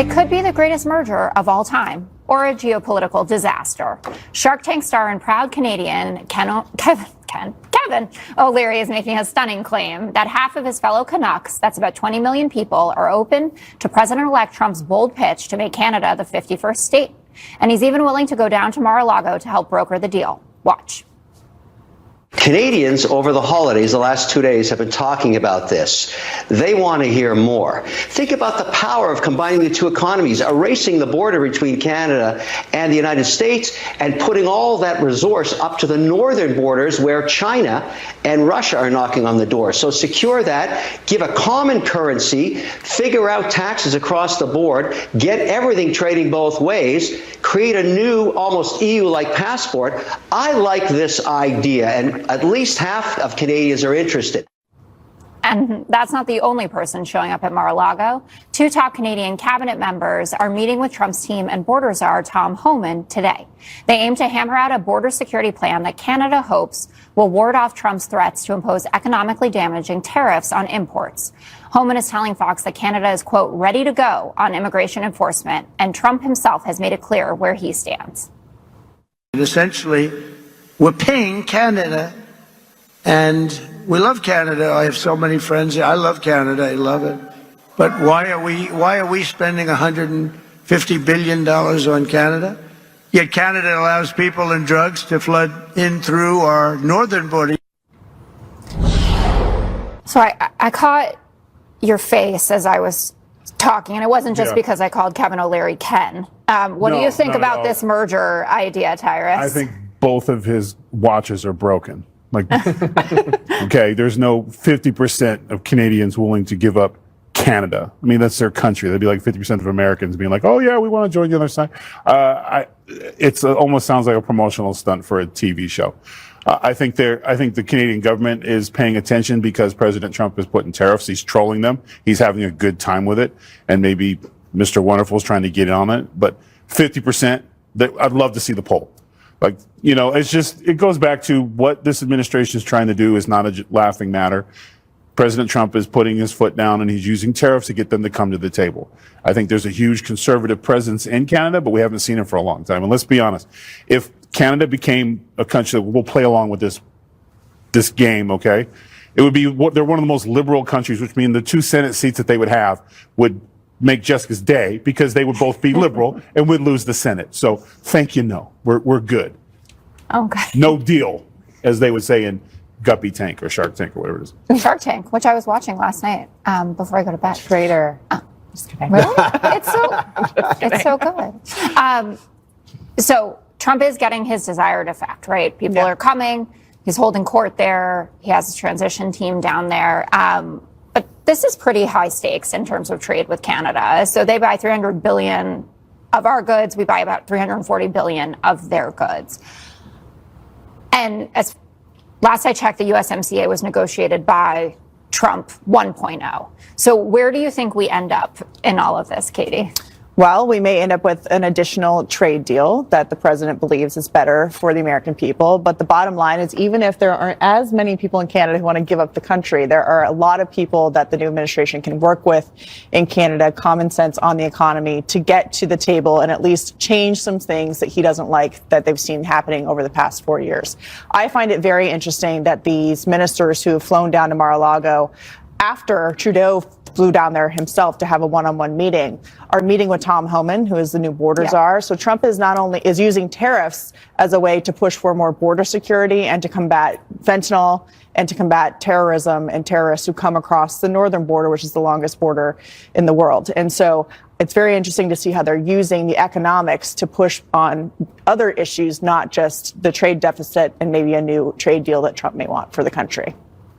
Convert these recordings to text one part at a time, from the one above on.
It could be the greatest merger of all time or a geopolitical disaster. Shark Tank star and proud Canadian Kevin O'Leary is making a stunning claim that half of his fellow Canucks, that's about 20 million people, are open to President-elect Trump's bold pitch to make Canada the 51st state. And he's even willing to go down to Mar-a-Lago to help broker the deal. Watch. Canadians over the holidays, the last 2 days, have been talking about this. They want to hear more. Think about the power of combining the two economies, erasing the border between Canada and the United States, and putting all that resource up to the northern borders where China and Russia are knocking on the door. So secure that, give a common currency, figure out taxes across the board, get everything trading both ways, create a new, almost EU-like passport. I like this idea, and at least half of Canadians are interested. And that's not the only person showing up at Mar-a-Lago. Two top Canadian cabinet members are meeting with Trump's team and border czar Tom Homan today. They aim to hammer out a border security plan that Canada hopes will ward off Trump's threats to impose economically damaging tariffs on imports. Homan is telling Fox that Canada is, quote, ready to go on immigration enforcement, and Trump himself has made it clear where he stands. Essentially, we're paying Canada, and we love Canada. I have so many friends. I love Canada. I love it. But why are we spending $150 billion on Canada? Yet Canada allows people and drugs to flood in through our northern border. So I caught your face as I was talking, and it wasn't just because I called Kevin O'Leary Ken. What do you think about this merger idea, Tyrus? I think both of his watches are broken. Like, okay, there's no 50% of Canadians willing to give up Canada. I mean, that's their country. That'd be like 50% of Americans being like, oh, yeah, we want to join the other side. It almost sounds like a promotional stunt for a TV show. I think the Canadian government is paying attention because President Trump is putting tariffs. He's trolling them. He's having a good time with it. And maybe Mr. Wonderful is trying to get in on it. But 50%, I'd love to see the poll. Like, you know, it goes back to what this administration is trying to do is not a laughing matter. President Trump is putting his foot down and he's using tariffs to get them to come to the table. I think there's a huge conservative presence in Canada, but we haven't seen it for a long time. And let's be honest, if Canada became a country that will play along with this game, okay, it would be, they're one of the most liberal countries, which means the 2 Senate seats that they would have would make Jessica's day because they would both be liberal and would lose the Senate. So thank you, no. We're good. Okay. No deal, as they would say in Guppy Tank or Shark Tank or whatever it is. Shark Tank, which I was watching last night before I go to bed. Traitor. Just kidding. Really? It's so good. So Trump is getting his desired effect, right? People are coming. He's holding court there. He has a transition team down there. But this is pretty high stakes in terms of trade with Canada. So they buy 300 billion of our goods. We buy about 340 billion of their goods. And as last I checked, the USMCA was negotiated by Trump 1.0. So where do you think we end up in all of this, Katie? Well, we may end up with an additional trade deal that the president believes is better for the American people. But the bottom line is, even if there aren't as many people in Canada who want to give up the country, there are a lot of people that the new administration can work with in Canada, common sense on the economy, to get to the table and at least change some things that he doesn't like that they've seen happening over the past 4 years. I find it very interesting that these ministers who have flown down to Mar-a-Lago after Trudeau flew down there himself to have a one-on-one meeting, are meeting with Tom Homan, who is the new border czar. So Trump is not only using tariffs as a way to push for more border security and to combat fentanyl and to combat terrorism and terrorists who come across the northern border, which is the longest border in the world. And so it's very interesting to see how they're using the economics to push on other issues, not just the trade deficit and maybe a new trade deal that Trump may want for the country.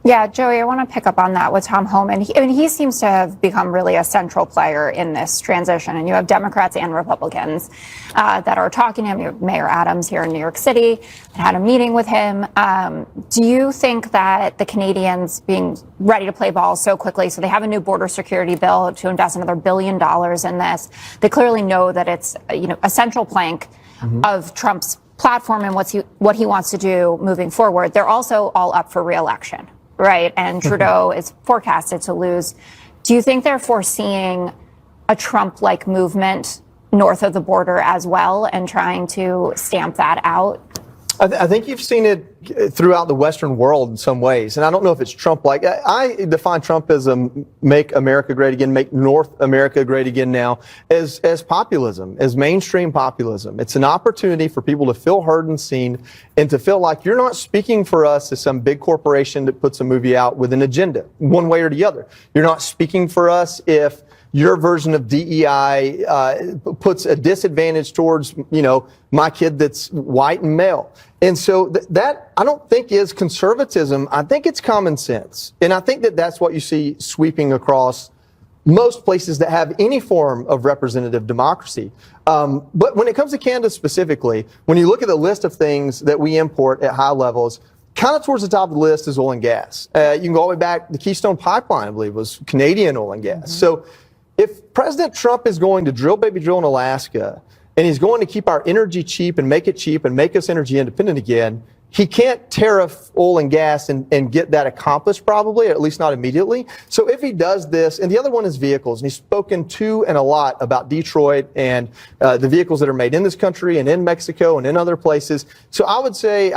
Yeah, Joey, I want to pick up on that with Tom Homan. He seems to have become really a central player in this transition. And you have Democrats and Republicans that are talking to him. You have Mayor Adams here in New York City that had a meeting with him. Do you think that the Canadians being ready to play ball so quickly, so they have a new border security bill to invest another $1 billion in this, they clearly know that it's a central plank of Trump's platform and what he wants to do moving forward. They're also all up for re-election. Right. And Trudeau is forecasted to lose. Do you think they're foreseeing a Trump-like movement north of the border as well and trying to stamp that out? I think you've seen it throughout the Western world in some ways. And I don't know if it's Trump-like. I define Trump as a make America great again, make North America great again now, as populism, as mainstream populism. It's an opportunity for people to feel heard and seen and to feel like you're not speaking for us as some big corporation that puts a movie out with an agenda, one way or the other. You're not speaking for us if your version of DEI puts a disadvantage towards, my kid that's white and male. And so that I don't think is conservatism. I think it's common sense. And I think that that's what you see sweeping across most places that have any form of representative democracy. But when it comes to Canada specifically, when you look at the list of things that we import at high levels, kind of towards the top of the list is oil and gas. You can go all the way back. The Keystone Pipeline, I believe, was Canadian oil and gas. So if President Trump is going to drill, baby, drill in Alaska, and he's going to keep our energy cheap and make us energy independent again, he can't tariff oil and gas and get that accomplished probably, or at least not immediately. So if he does this, and the other one is vehicles, and he's spoken to and a lot about Detroit and the vehicles that are made in this country and in Mexico and in other places. So I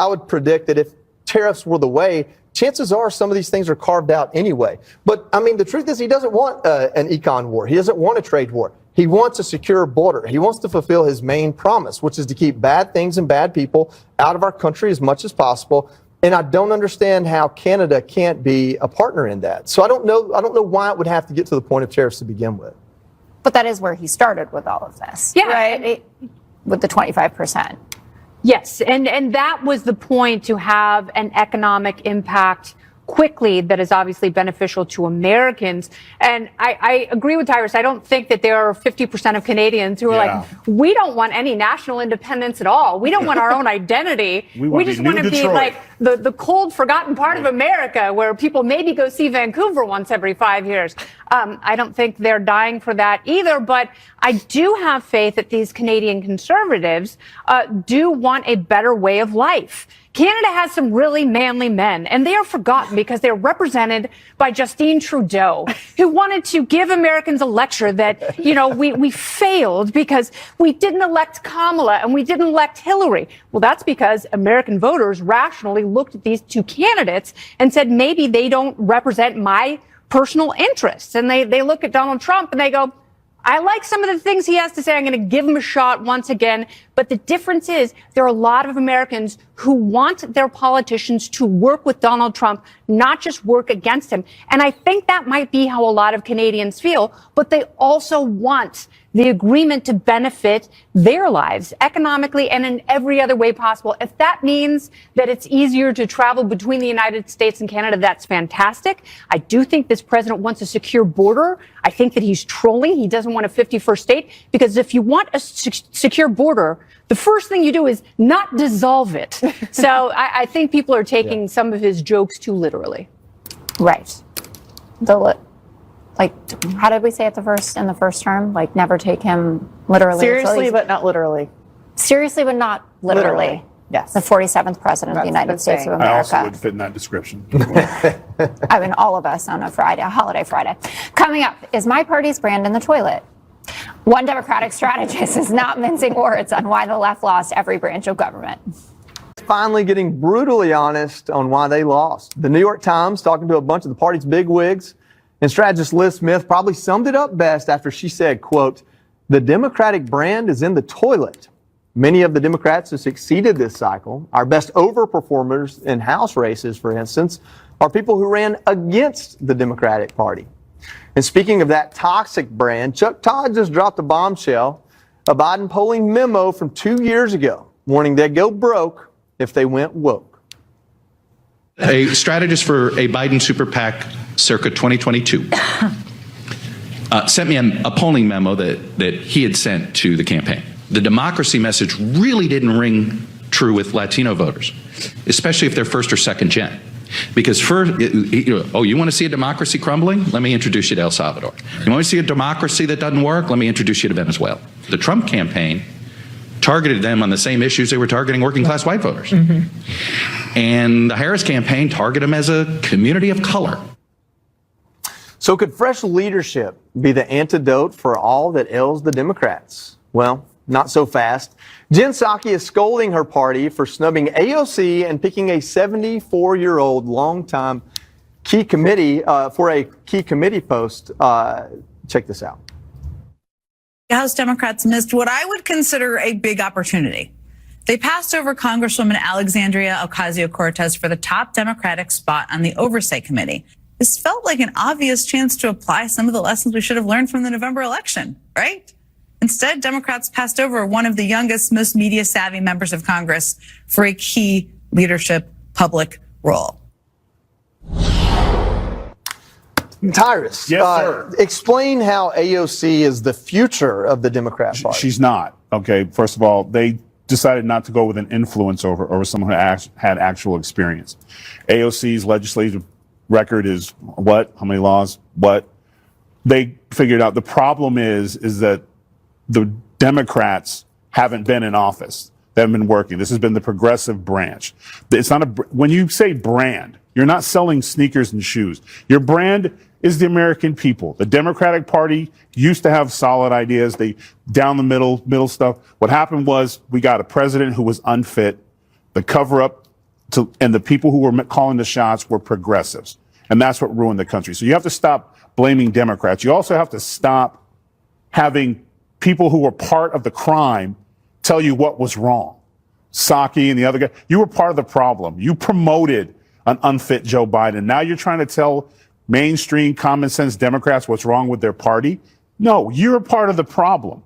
would predict that if tariffs were the way, chances are some of these things are carved out anyway. But I mean, the truth is he doesn't want an econ war. He doesn't want a trade war. He wants a secure border. He wants to fulfill his main promise, which is to keep bad things and bad people out of our country as much as possible. And I don't understand how Canada can't be a partner in that. So I don't know why it would have to get to the point of tariffs to begin with. But that is where he started with all of this. Yeah. Right? With the 25%. Yes, and that was the point, to have an economic impact quickly that is obviously beneficial to Americans. And I agree with Tyrus. I don't think that there are 50% of Canadians who are like, we don't want any national independence at all. We don't want our own identity. We just want to be like the cold, forgotten part of America where people maybe go see Vancouver once every 5 years. I don't think they're dying for that either, but I do have faith that these Canadian conservatives do want a better way of life. Canada has some really manly men, and they are forgotten because they're represented by Justin Trudeau, who wanted to give Americans a lecture that, we failed because we didn't elect Kamala and we didn't elect Hillary. Well, that's because American voters rationally looked at these two candidates and said, maybe they don't represent my personal interests. And they look at Donald Trump and they go, I like some of the things he has to say. I'm going to give him a shot once again. But the difference is there are a lot of Americans who want their politicians to work with Donald Trump, not just work against him. And I think that might be how a lot of Canadians feel. But they also want the agreement to benefit their lives economically and in every other way possible. If that means that it's easier to travel between the United States and Canada, that's fantastic. I do think this president wants a secure border. I think that he's trolling. He doesn't want a 51st state, because if you want a secure border, the first thing you do is not dissolve it. So I think people are taking some of his jokes too literally. Right. How did we say it in the first term? Like, never take him literally. Seriously, but not literally. Seriously, but not literally. Yes. The 47th president of the United States of America. I also would fit in that description. I mean, all of us on a holiday Friday. Coming up is my party's brand in the toilet. One Democratic strategist is not mincing words on why the left lost every branch of government. Finally getting brutally honest on why they lost. The New York Times, talking to a bunch of the party's bigwigs, and strategist Liz Smith probably summed it up best after she said, quote, "The Democratic brand is in the toilet. Many of the Democrats who succeeded this cycle, our best overperformers in House races, for instance, are people who ran against the Democratic Party." And speaking of that toxic brand, Chuck Todd just dropped a bombshell, a Biden polling memo from 2 years ago, warning they'd go broke if they went woke. A strategist for a Biden super PAC circa 2022 sent me a polling memo that he had sent to the campaign. The democracy message really didn't ring true with Latino voters, especially if they're first or second gen. Because first, you want to see a democracy crumbling? Let me introduce you to El Salvador. You want to see a democracy that doesn't work? Let me introduce you to Venezuela. The Trump campaign targeted them on the same issues they were targeting working class white voters. And the Harris campaign targeted them as a community of color. So could fresh leadership be the antidote for all that ails the Democrats? Well, not so fast. Jen Psaki is scolding her party for snubbing AOC and picking a 74-year-old longtime key committee for a key committee post. Check this out. House Democrats missed what I would consider a big opportunity. They passed over Congresswoman Alexandria Ocasio-Cortez for the top Democratic spot on the Oversight Committee. This felt like an obvious chance to apply some of the lessons we should have learned from the November election, right? Instead, Democrats passed over one of the youngest, most media-savvy members of Congress for a key leadership public role. Tyrus, Yes, sir. Explain how AOC is the future of the Democrat Party. She's not. Okay, first of all, they decided not to go with an influence over someone who had actual experience. AOC's legislative record is what? How many laws? What? They figured out the problem is that the Democrats haven't been in office. They haven't been working. This has been the progressive branch. It's not when you say brand, you're not selling sneakers and shoes. Your brand is the American people. The Democratic Party used to have solid ideas. They down the middle stuff. What happened was we got a president who was unfit. The cover up and the people who were calling the shots were progressives. And that's what ruined the country. So you have to stop blaming Democrats. You also have to stop having people who were part of the crime tell you what was wrong. Psaki and the other guy, you were part of the problem. You promoted an unfit Joe Biden. Now you're trying to tell mainstream common sense Democrats what's wrong with their party. No, you're part of the problem.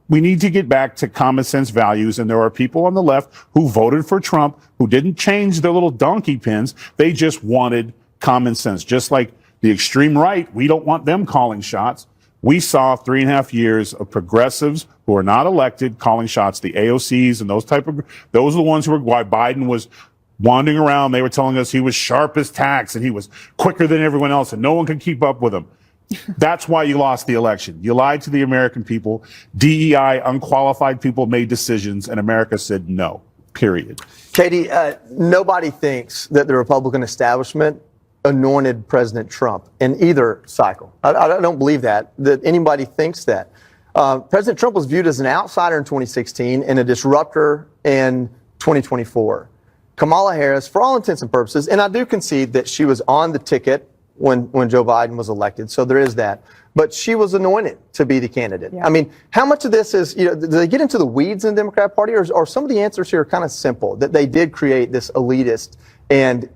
We need to get back to common sense values. And there are people on the left who voted for Trump, who didn't change their little donkey pins. They just wanted common sense. Just like the extreme right, we don't want them calling shots. We saw 3.5 years of progressives who are not elected calling shots, the AOCs and those are the ones who were why Biden was wandering around. They were telling us he was sharp as tacks and he was quicker than everyone else and no one could keep up with him. That's why you lost the election. You lied to the American people. DEI, unqualified people made decisions and America said no, period. Katie, nobody thinks that the Republican establishment anointed President Trump in either cycle. I don't believe that anybody thinks that. President Trump was viewed as an outsider in 2016 and a disruptor in 2024. Kamala Harris, for all intents and purposes, and I do concede that she was on the ticket when Joe Biden was elected, so there is that. But she was anointed to be the candidate. Yeah. I mean, how much of this is, do they get into the weeds in the Democrat Party, or some of the answers here are kind of simple, that they did create this elitist and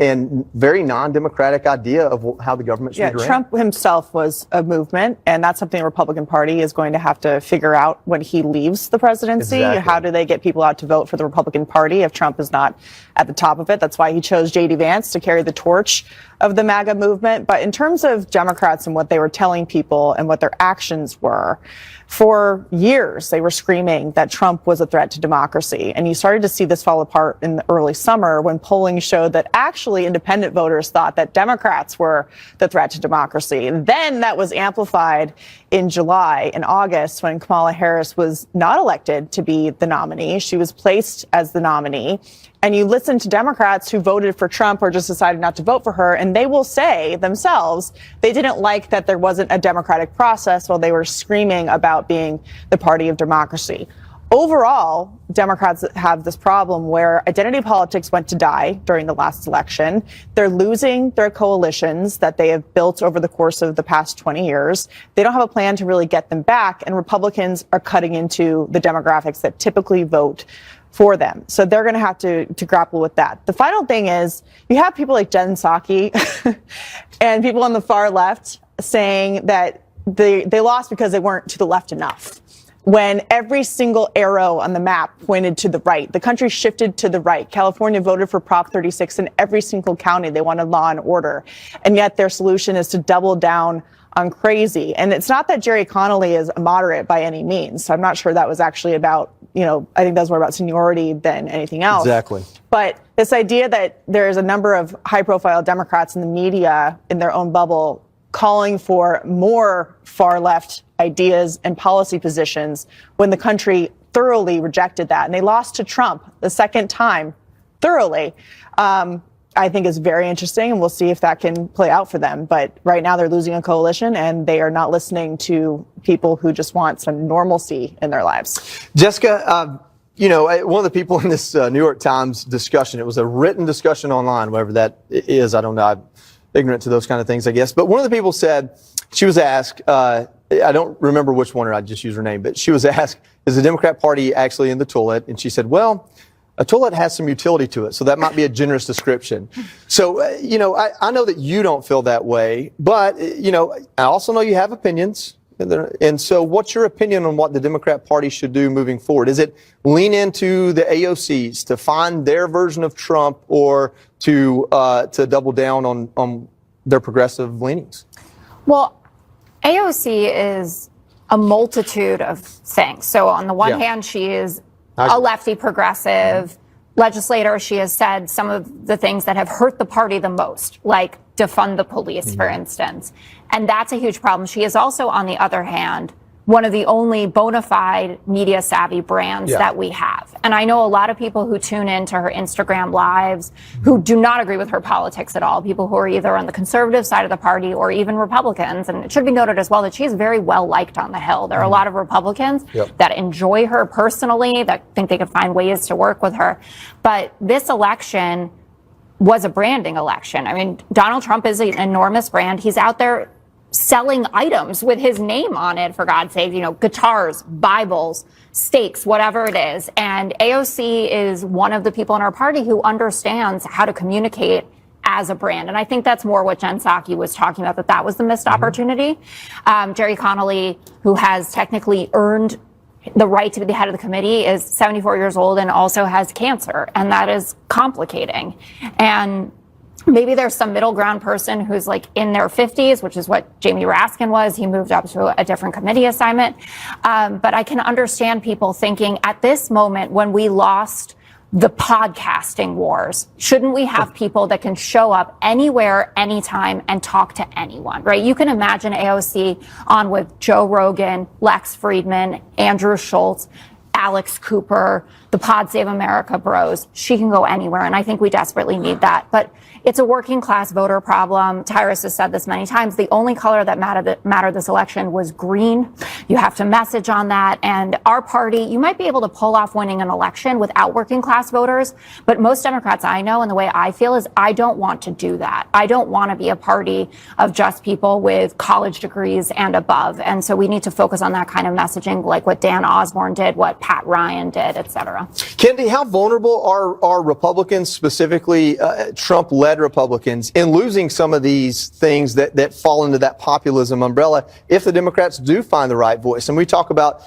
very non-democratic idea of how the government should be ran? Trump himself was a movement, and that's something the Republican Party is going to have to figure out when he leaves the presidency. Exactly. How do they get people out to vote for the Republican Party if Trump is not at the top of it? That's why he chose J.D. Vance to carry the torch of the MAGA movement. But in terms of Democrats and what they were telling people and what their actions were, for years, they were screaming that Trump was a threat to democracy. And you started to see this fall apart in the early summer when polling showed that actually independent voters thought that Democrats were the threat to democracy. And then that was amplified in July and August when Kamala Harris was not elected to be the nominee. She was placed as the nominee. And you listen to Democrats who voted for Trump or just decided not to vote for her, and they will say themselves they didn't like that there wasn't a democratic process while they were screaming about being the party of democracy. Overall, Democrats have this problem where identity politics went to die during the last election. They're losing their coalitions that they have built over the course of the past 20 years. They don't have a plan to really get them back, and Republicans are cutting into the demographics that typically vote for them. So they're going to have to grapple with that. The final thing is you have people like Jen Psaki and people on the far left saying that they lost because they weren't to the left enough. When every single arrow on the map pointed to the right, the country shifted to the right. California voted for Prop 36 in every single county. They wanted law and order. And yet their solution is to double down on crazy. And it's not that Jerry Connolly is a moderate by any means. So I'm not sure that was actually about, I think that was more about seniority than anything else. Exactly. But this idea that there's a number of high-profile Democrats in the media in their own bubble calling for more far-left ideas and policy positions when the country thoroughly rejected that. And they lost to Trump the second time thoroughly. I think is very interesting, and we'll see if that can play out for them. But right now they're losing a coalition, and they are not listening to people who just want some normalcy in their lives. Jessica, one of the people in this New York Times discussion, it was a written discussion online, whatever that is. I don't know. I'm ignorant to those kind of things, I guess. But one of the people said, she was asked, I don't remember which one, or I just use her name, but she was asked, is the Democrat Party actually in the toilet? And she said, well, a toilet has some utility to it, so that might be a generous description. So, I know that you don't feel that way, but, I also know you have opinions. And so what's your opinion on what the Democrat Party should do moving forward? Is it lean into the AOCs to find their version of Trump, or to double down on their progressive leanings? Well, AOC is a multitude of things. So on the one hand, she is a lefty progressive legislator. She has said some of the things that have hurt the party the most, like defund the police, for instance. And that's a huge problem. She is also, on the other hand, one of the only bona fide media savvy brands that we have. And I know a lot of people who tune into her Instagram lives who do not agree with her politics at all, people who are either on the conservative side of the party or even Republicans. And it should be noted as well that she is very well liked on the Hill. There are a lot of Republicans that enjoy her personally, that think they could find ways to work with her. But this election was a branding election. I mean, Donald Trump is an enormous brand. He's out there selling items with his name on it, for God's sake, guitars, Bibles, steaks, whatever it is. And AOC is one of the people in our party who understands how to communicate as a brand. And I think that's more what Jen Psaki was talking about, that was the missed opportunity. Jerry Connolly, who has technically earned the right to be the head of the committee, is 74 years old and also has cancer. And that is complicating. And maybe there's some middle ground person who's like in their 50s, which is what Jamie Raskin was. He moved up to a different committee assignment. But I can understand people thinking at this moment, when we lost the podcasting wars, shouldn't we have people that can show up anywhere, anytime, and talk to anyone, right? You can imagine AOC on with Joe Rogan, Lex Friedman, Andrew Schultz, Alex Cooper, the Pod Save America bros. She can go anywhere, and I think we desperately need that. But it's a working class voter problem. Tyrus has said this many times. The only color that mattered this election was green. You have to message on that. And our party, you might be able to pull off winning an election without working class voters, but most Democrats I know, and the way I feel, is I don't want to do that. I don't want to be a party of just people with college degrees and above. And so we need to focus on that kind of messaging, like what Dan Osborne did, what Pat Ryan did, et cetera. Kendi, how vulnerable are Republicans, specifically Trump-led Republicans, in losing some of these things that fall into that populism umbrella if the Democrats do find the right voice? And we talk about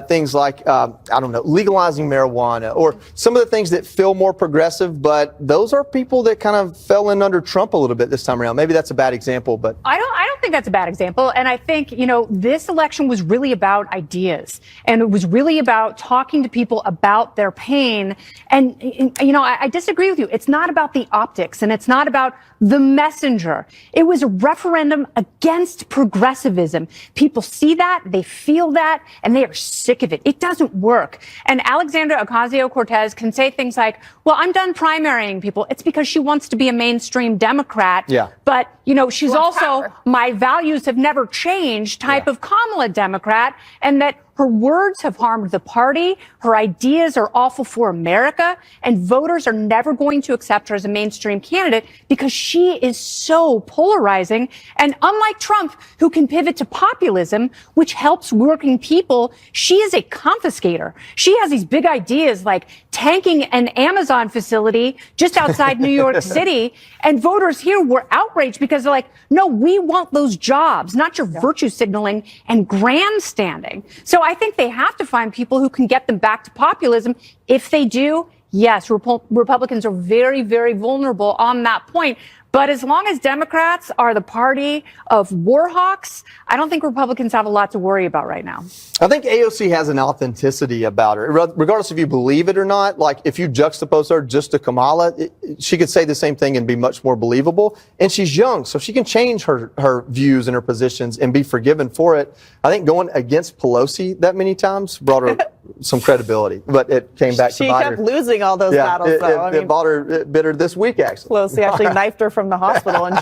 things like, legalizing marijuana, or some of the things that feel more progressive, but those are people that kind of fell in under Trump a little bit this time around. Maybe that's a bad example, but I don't think that's a bad example. And I think, this election was really about ideas, and it was really about talking to people about their pain. And I disagree with you. It's not about the optics, and it's not about the messenger. It was a referendum against progressivism. People see that, they feel that, and they are sick of it. It doesn't work. And Alexandria Ocasio-Cortez can say things like, well, I'm done primarying people. It's because she wants to be a mainstream Democrat. Yeah. But, she's also my values have never changed type of Kamala Democrat, and that her words have harmed the party. Her ideas are awful for America, and voters are never going to accept her as a mainstream candidate because she is so polarizing. And unlike Trump, who can pivot to populism, which helps working people, she is a confiscator. She has these big ideas like tanking an Amazon facility just outside New York City. And voters here were outraged because they're like, no, we want those jobs, not your virtue signaling and grandstanding. So I think they have to find people who can get them back to populism. If they do, yes, Republicans are very, very vulnerable on that point. But as long as Democrats are the party of war hawks, I don't think Republicans have a lot to worry about right now. I think AOC has an authenticity about her, regardless if you believe it or not. Like, if you juxtapose her just to Kamala, she could say the same thing and be much more believable. And she's young, so she can change her views and her positions and be forgiven for it. I think going against Pelosi that many times brought her some credibility. But it came back She to bite kept her. losing all those battles, though. It bit her this week, actually. Pelosi actually knifed her from the hospital in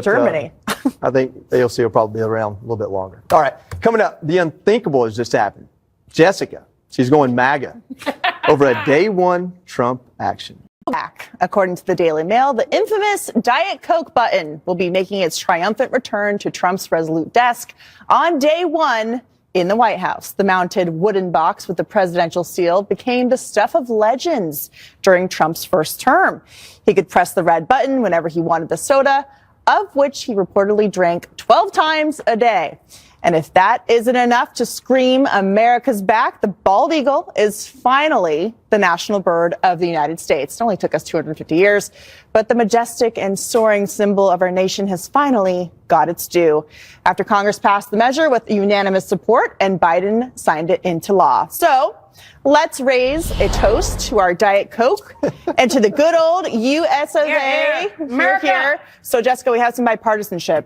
Germany. I think AOC will probably be around a little bit longer. All right, coming up, the unthinkable has just happened. Jessica, she's going MAGA over a day one Trump action. Back. According to the Daily Mail, the infamous Diet Coke button will be making its triumphant return to Trump's Resolute desk on day one in the White House. The mounted wooden box with the presidential seal became the stuff of legends during Trump's first term. He could press the red button whenever he wanted the soda, of which he reportedly drank 12 times a day. And if that isn't enough to scream America's back, the bald eagle is finally the national bird of the United States. It only took us 250 years, but the majestic and soaring symbol of our nation has finally got its due after Congress passed the measure with unanimous support and Biden signed it into law. So let's raise a toast to our Diet Coke and to the good old US of A. America. Here. So, Jessica, we have some bipartisanship.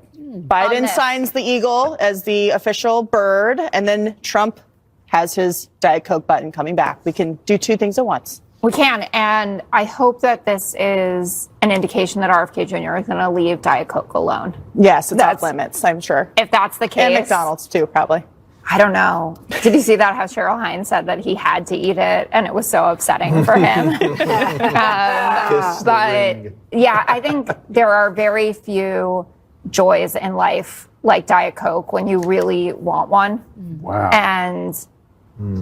Biden signs the eagle as the official bird, and then Trump has his Diet Coke button coming back. We can do two things at once. We can, and I hope that this is an indication that RFK Jr. is going to leave Diet Coke alone. Yes, it's off limits, I'm sure. If that's the case. And McDonald's, too, probably. I don't know. Did you see that? How Cheryl Hines said that he had to eat it, and it was so upsetting for him. But yeah, I think there are very few joys in life like Diet Coke when you really want one. Wow. And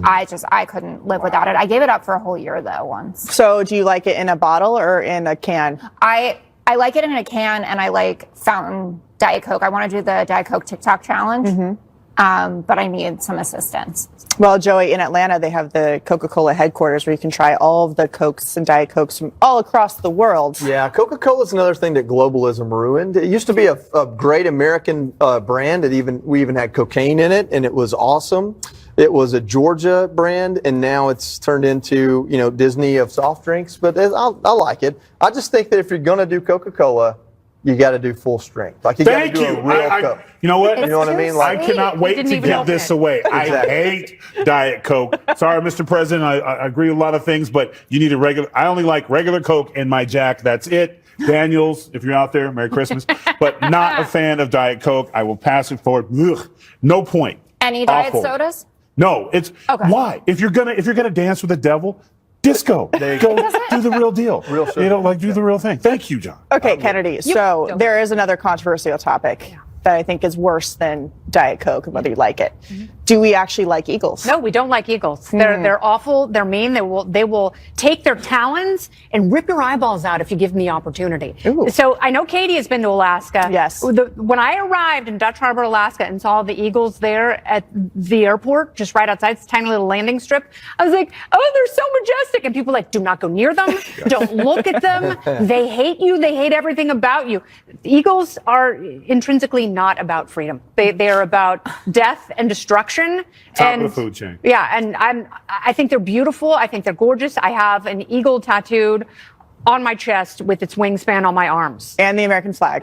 I couldn't live without it. I gave it up for a whole year though once. So do you like it in a bottle or in a can? I like it in a can, and I like fountain Diet Coke. I want to do the Diet Coke TikTok challenge. But I need some assistance. Well, Joey, in Atlanta, they have the Coca-Cola headquarters where you can try all of the Cokes and Diet Cokes from all across the world. Yeah, Coca-Cola is another thing that globalism ruined. It used to be a great American brand. We even had cocaine in it, and it was awesome. It was a Georgia brand, and now it's turned into, Disney of soft drinks. But I like it. I just think that if you're going to do Coca-Cola, you got to do full strength. Like you got to do a real cup. You know what? You know what I mean? I cannot wait to give this away. Exactly. I hate Diet Coke. Sorry, Mr. President. I agree with a lot of things, but you need I only like regular Coke in my Jack. That's it. Daniels, if you're out there, Merry Christmas. But not a fan of Diet Coke. I will pass it forward. Ugh, no point. Any diet Awful. sodas? No, it's Okay. why? If you're gonna dance with the devil, disco. Go do the real deal. Real sugar. Do the real thing. Thank you, John. Okay, Kennedy. So there is another controversial topic that I think is worse than Diet Coke and whether you like it. Do we actually like eagles? No, we don't like eagles. They're awful. They're mean. They will take their talons and rip your eyeballs out if you give them the opportunity. Ooh. So I know Katie has been to Alaska. Yes. When I arrived in Dutch Harbor, Alaska, and saw the eagles there at the airport, just right outside this tiny little landing strip, I was like, oh, they're so majestic. And people were like, do not go near them. Don't look at them. They hate you. They hate everything about you. Eagles are intrinsically not about freedom. They are about death and destruction. Top of the food chain. Yeah, and I think they're beautiful. I think they're gorgeous. I have an eagle tattooed on my chest with its wingspan on my arms. And the American flag.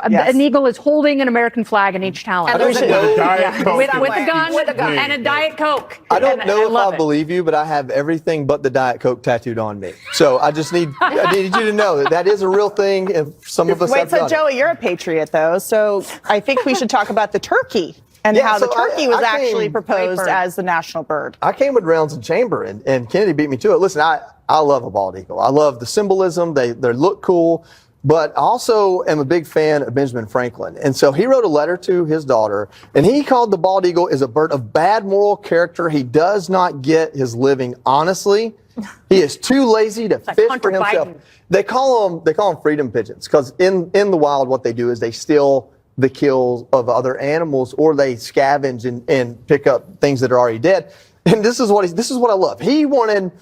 Yes. An eagle is holding an American flag in each talon. And there's a gun. Diet Coke. With a gun, With a gun. and a Diet Coke. I don't And know if love I it. believe you, but I have everything but the Diet Coke tattooed on me. So I just need you to know that is a real thing. And some of us Wait, have so done it. Joey, you're a patriot, though. So I think we should talk about the turkey and Yeah, how the so turkey was I came- actually proposed Great bird. as the national bird. I came with rounds and chamber, and Kennedy beat me to it. Listen, I love a bald eagle. I love the symbolism. They look cool, but I also am a big fan of Benjamin Franklin. And so he wrote a letter to his daughter, and he called the bald eagle is a bird of bad moral character. He does not get his living honestly. He is too lazy to like fish Hunter for himself. Biden. They call them freedom pigeons because in the wild, what they do is they steal the kills of other animals, or they scavenge and pick up things that are already dead. And this is what I love. He wanted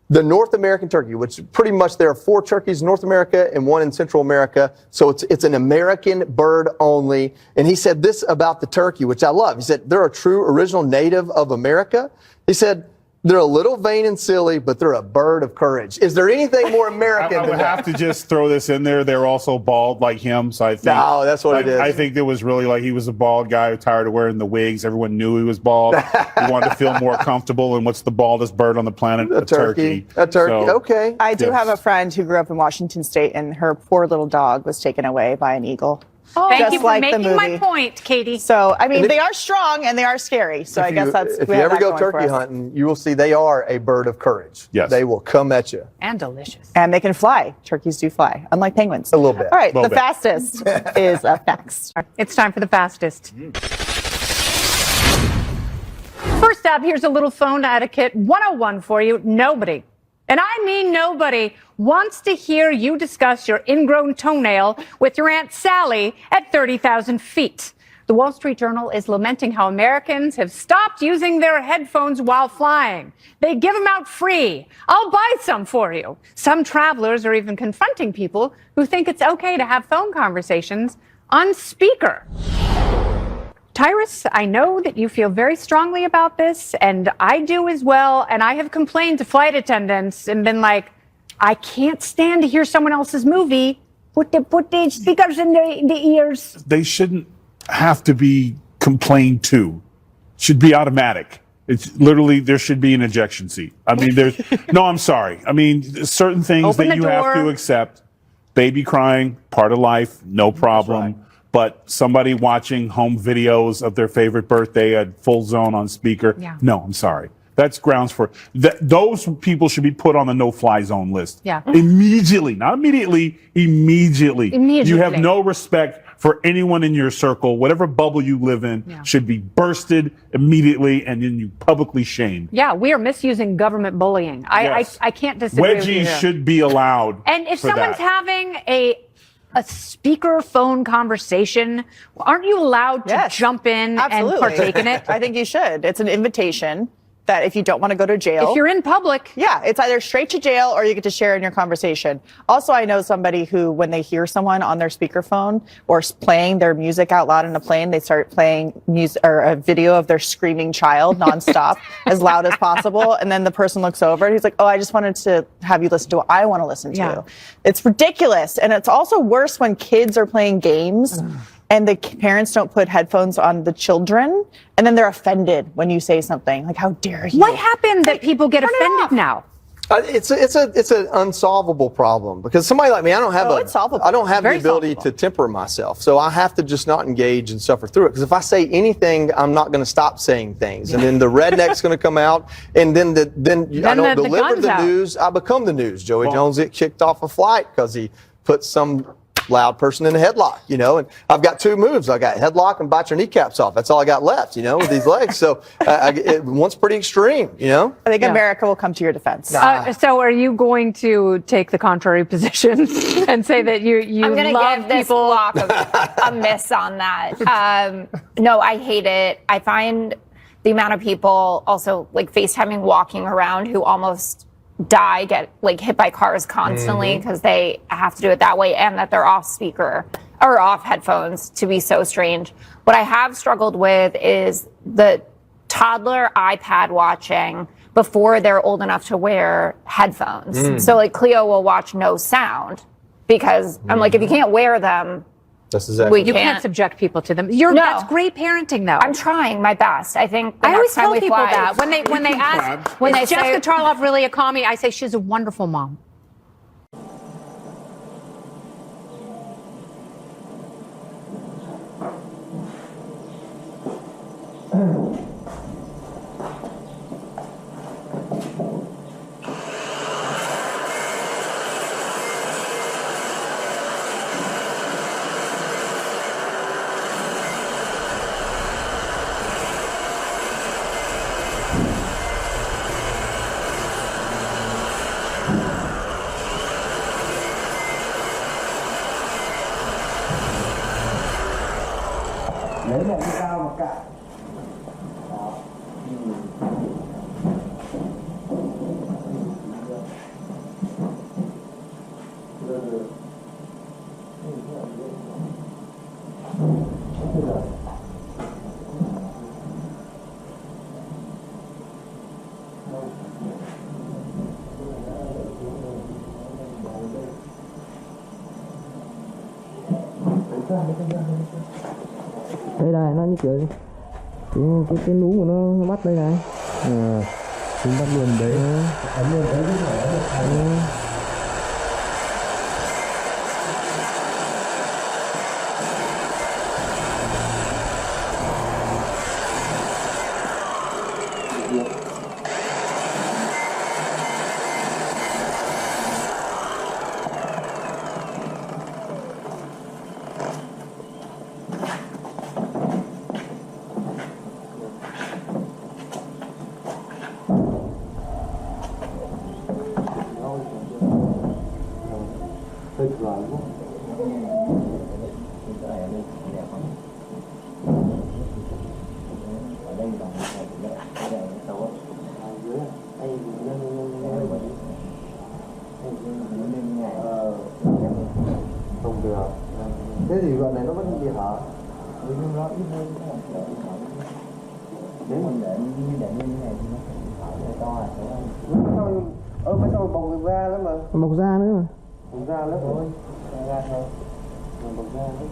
the North American turkey, which pretty much there are 4 turkeys in North America and 1 in Central America. So it's an American bird only. And he said this about the turkey, which I love. He said, they're a true original native of America. He said, They're a little vain and silly, but they're a bird of courage. Is there anything more American I than would that? have to just throw this in there. They're also bald like him, so I think. No, that's what it is. I think it was really like he was a bald guy who tired of wearing the wigs. Everyone knew he was bald. He wanted to feel more comfortable. And what's the baldest bird on the planet? A turkey. A turkey. So, Okay. I do Yes. have a friend who grew up in Washington State, and her poor little dog was taken away by an eagle. Thank Just you for like the making my movie. point, Katie. So, I mean, And they are strong and they are scary. So I guess that's if we you have ever that go going for turkey us. hunting, you will see they are a bird of courage. Yes. They will come at you. And delicious. And they can fly. Turkeys do fly, unlike penguins. A little bit. All right, Little the bit. fastest is up next. It's time for the fastest. First up, here's a little phone etiquette 101 for you. Nobody, and I mean nobody, wants to hear you discuss your ingrown toenail with your Aunt Sally at 30,000 feet. The Wall Street Journal is lamenting how Americans have stopped using their headphones while flying. They give them out free. I'll buy some for you. Some travelers are even confronting people who think it's okay to have phone conversations on speaker. Tyrus, I know that you feel very strongly about this, and I do as well. And I have complained to flight attendants and been like, I can't stand to hear someone else's movie. Put the speakers in the ears. They shouldn't have to be complained to. Should be automatic. It's literally, there should be an ejection seat. I mean, there's, no, I'm sorry. I mean, certain things Open that the you have to door. accept. Baby crying, part of life, no problem. But somebody watching home videos of their favorite birthday at full zone on speaker, Yeah. no, I'm sorry. That's grounds for those people should be put on the no-fly zone list. Yeah. Immediately, not immediately, immediately. Immediately. You have no respect for anyone in your circle. Whatever bubble you live in should be bursted immediately and then you publicly shamed. Yeah, we are misusing government bullying. Yes. I can't disagree with you. Wedgies should be allowed. And if for someone's that. having a speaker phone conversation, aren't you allowed to Yes, jump in absolutely. and partake in it? I think you should. It's an invitation that if you don't want to go to jail. If you're in public. Yeah, it's either straight to jail or you get to share in your conversation. Also, I know somebody who, when they hear someone on their speakerphone or playing their music out loud in a plane, they start playing music or a video of their screaming child nonstop as loud as possible. And then the person looks over and he's like, oh, I just wanted to have you listen to what I want to listen to. Yeah. It's ridiculous. And it's also worse when kids are playing games. And the parents don't put headphones on the children, and then they're offended when you say something like, "How dare you?" What happened that people get turn it offended off. now? It's an unsolvable problem because somebody like me, I don't have Oh, it's solvable. I don't have the Very ability solvable. to temper myself, so I have to just not engage and suffer through it. Because if I say anything, I'm not going to stop saying things, and then the redneck's going to come out, and then I don't the deliver gun's the out. news. I become the news. Joey Jones get kicked off a flight because he put some loud person in a headlock, and I've got two moves. I got headlock and bite your kneecaps off. That's all I got left, with these legs. So one's pretty extreme, I think Yeah. America will come to your defense. So are you going to take the contrary position and say that you I'm going to love give this people? block a miss on that. No, I hate it. I find the amount of people also like FaceTiming walking around who almost die, get like hit by cars constantly because they have to do it that way, and that they're off speaker or off headphones to be so strange. What I have struggled with is the toddler iPad watching before they're old enough to wear headphones. So like Cleo will watch no sound because I'm like, if you can't wear them, That's exactly. we You can't can't. subject people to them. No. That's great parenting, though. I'm trying my best. I think the I always next time tell we people fly, that when they ask, when they is Jessica say- Tarloff really a commie? I say she's a wonderful mom. Đây này, nó như kiểu cái nú của nó mắt đây này. Chúng bắt luôn đấy. Ấn luôn đấy chứ phải. Không được. Thế thì đoạn này nó vẫn bị hở. Nhưng nó ít hơn. Nếu mình để như này thì nó sẽ hở to à. Mấy sau bồng ra đó mà. Bọc da nữa mà. Bồng ra lớp thôi. Ra thôi. Bồng ra đấy.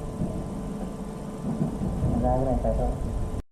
Ra cái này phải thôi.